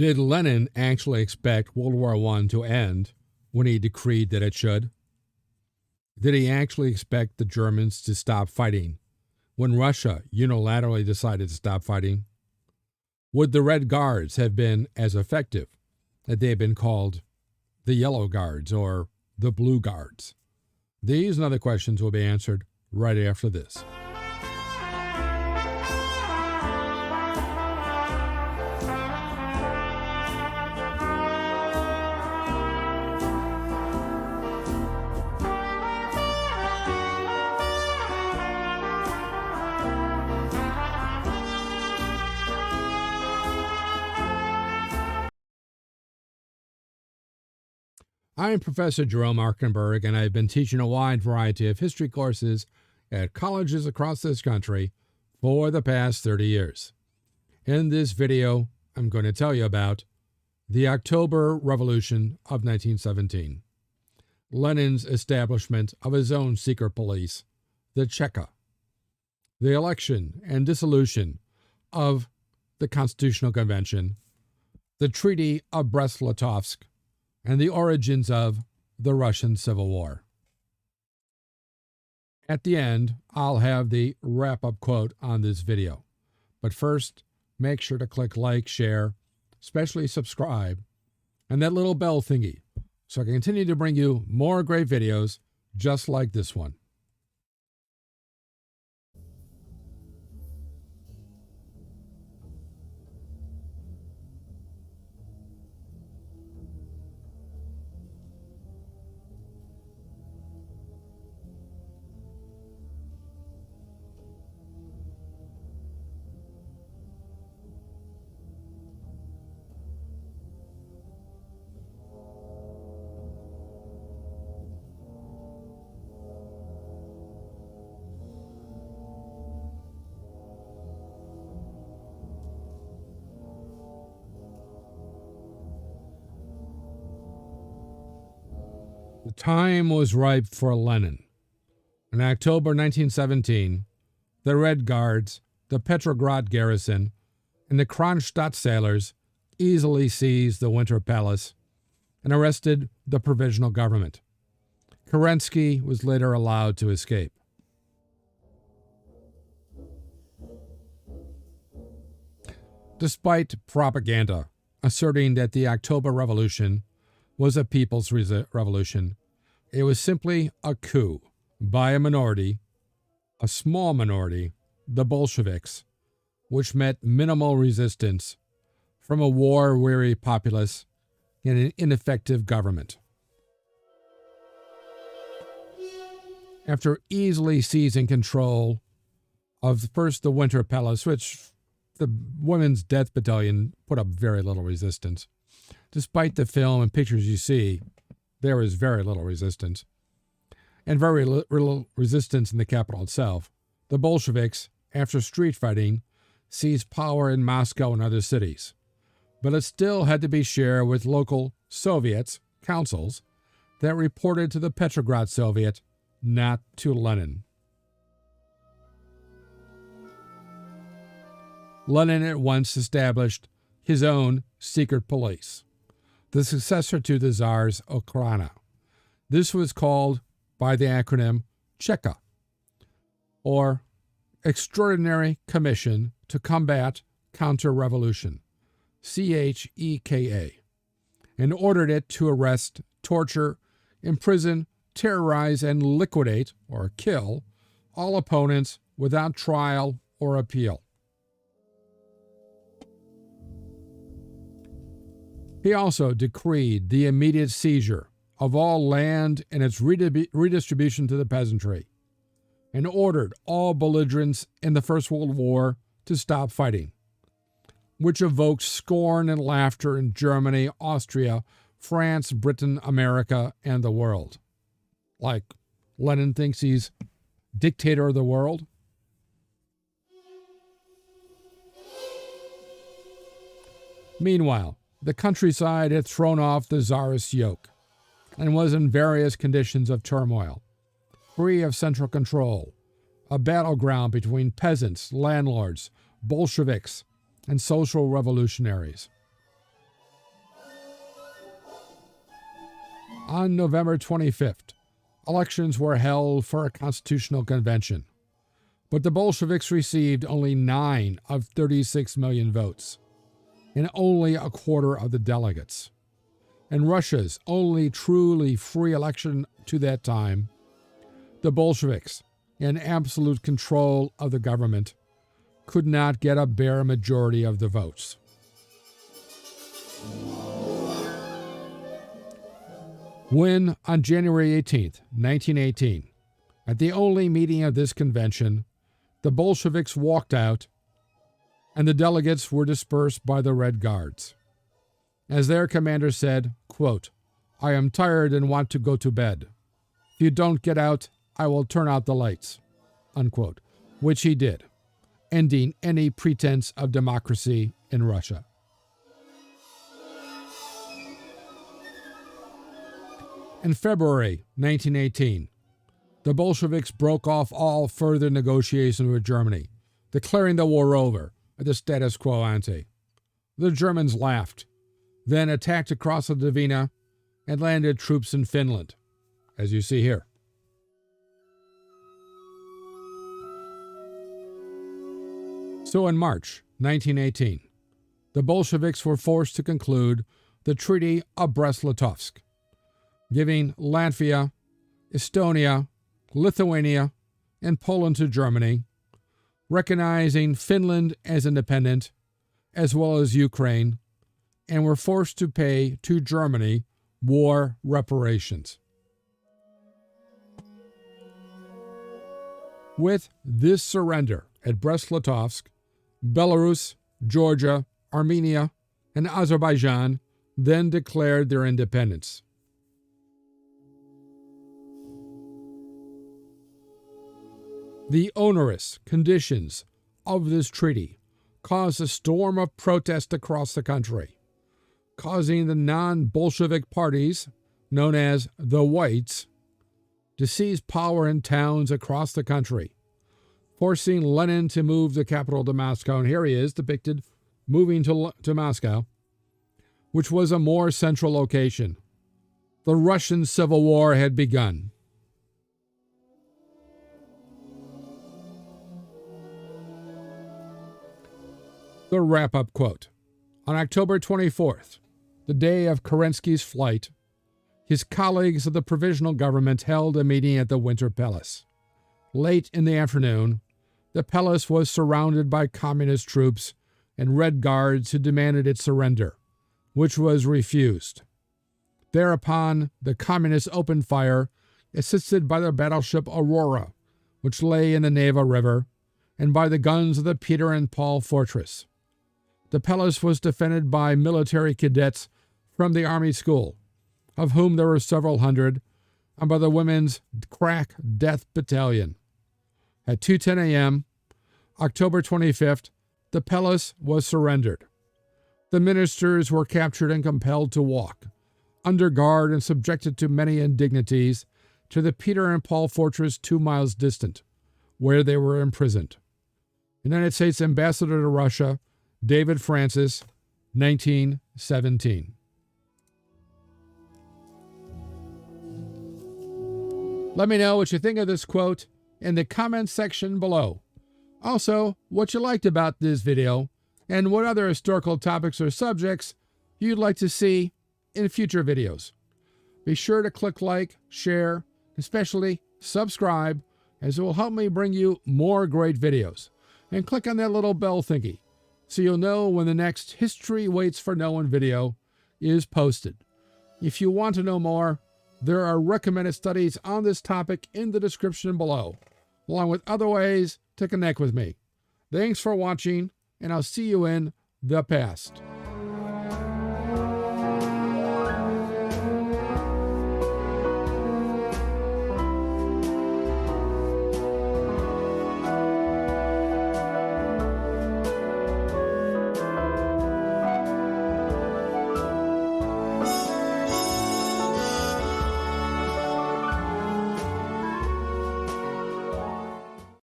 Did Lenin actually expect World War I to end when he decreed that it should? Did he actually expect the Germans to stop fighting when Russia unilaterally decided to stop fighting? Would the Red Guards have been as effective had they been called the Yellow Guards or the Blue Guards? These and other questions will be answered right after this. I'm Professor Jerome Arkenberg, and I've been teaching a wide variety of history courses at colleges across this country for the past 30 years. In this video, I'm going to tell you about the October Revolution of 1917, Lenin's establishment of his own secret police, the CHEKA, the election and dissolution of the Constitutional Convention, the Treaty of Brest-Litovsk, and the origins of the Russian Civil War. At the end, I'll have the wrap-up quote on this video. But first, make sure to click like, share, especially subscribe, and that little bell thingy, so I can continue to bring you more great videos just like this one. The time was ripe for Lenin. In October 1917, the Red Guards, the Petrograd garrison, and the Kronstadt sailors easily seized the Winter Palace and arrested the provisional government. Kerensky was later allowed to escape. Despite propaganda asserting that the October Revolution was a people's revolution, it was simply a coup by a minority, a small minority, the Bolsheviks, which met minimal resistance from a war-weary populace and an ineffective government. After easily seizing control of first the Winter Palace, which the Women's Death Battalion put up very little resistance. Despite the film and pictures you see, there was very little resistance. And very little resistance in the capital itself. The Bolsheviks, after street fighting, seized power in Moscow and other cities. But it still had to be shared with local Soviets, councils, that reported to the Petrograd Soviet, not to Lenin. Lenin at once established his own secret police, the successor to the Tsar's Okhrana. This was called by the acronym CHEKA, or Extraordinary Commission to Combat Counter-Revolution, CHEKA, and ordered it to arrest, torture, imprison, terrorize, and liquidate, or kill, all opponents without trial or appeal. He also decreed the immediate seizure of all land and its redistribution to the peasantry, and ordered all belligerents in the First World War to stop fighting, which evoked scorn and laughter in Germany, Austria, France, Britain, America, and the world. Like Lenin thinks he's dictator of the world. Meanwhile, the countryside had thrown off the Tsarist yoke and was in various conditions of turmoil, free of central control, a battleground between peasants, landlords, Bolsheviks, and social revolutionaries. On November 25th, elections were held for a constitutional convention, but the Bolsheviks received only 9 of 36 million votes, and only a quarter of the delegates. In Russia's only truly free election to that time, the Bolsheviks, in absolute control of the government, could not get a bare majority of the votes. When, on January 18, 1918, at the only meeting of this convention, the Bolsheviks walked out and the delegates were dispersed by the Red Guards. As their commander said, quote, "I am tired and want to go to bed. If you don't get out, I will turn out the lights," unquote, which he did, ending any pretense of democracy in Russia. In February 1918, the Bolsheviks broke off all further negotiations with Germany, declaring the war over and the status quo ante. The Germans laughed, then attacked across the Dvina and landed troops in Finland, as you see here. So in March 1918, the Bolsheviks were forced to conclude the Treaty of Brest-Litovsk, giving Latvia, Estonia, Lithuania, and Poland to Germany, recognizing Finland as independent, as well as Ukraine, and were forced to pay to Germany war reparations. With this surrender at Brest-Litovsk, Belarus, Georgia, Armenia, and Azerbaijan then declared their independence. The onerous conditions of this treaty caused a storm of protest across the country, causing the non-Bolshevik parties, known as the Whites, to seize power in towns across the country, forcing Lenin to move the capital to Moscow. And here he is depicted moving to Moscow, which was a more central location. The Russian Civil War had begun. The wrap-up quote. On October 24th, the day of Kerensky's flight, his colleagues of the provisional government held a meeting at the Winter Palace. Late in the afternoon, the palace was surrounded by communist troops and Red Guards who demanded its surrender, which was refused. Thereupon, the communists opened fire, assisted by the battleship Aurora, which lay in the Neva River, and by the guns of the Peter and Paul Fortress. The palace was defended by military cadets from the Army School, of whom there were several hundred, and by the Women's Crack Death Battalion. At 2:10 a.m., October 25th, the palace was surrendered. The ministers were captured and compelled to walk, under guard and subjected to many indignities, to the Peter and Paul Fortress 2 miles distant, where they were imprisoned. United States Ambassador to Russia, David Francis, 1917. Let me know what you think of this quote in the comments section below. Also, what you liked about this video and what other historical topics or subjects you'd like to see in future videos. Be sure to click like, share, especially subscribe, as it will help me bring you more great videos. And click on that little bell thingy, so you'll know when the next History Waits for No One video is posted. If you want to know more, there are recommended studies on this topic in the description below, along with other ways to connect with me. Thanks for watching, and I'll see you in the past.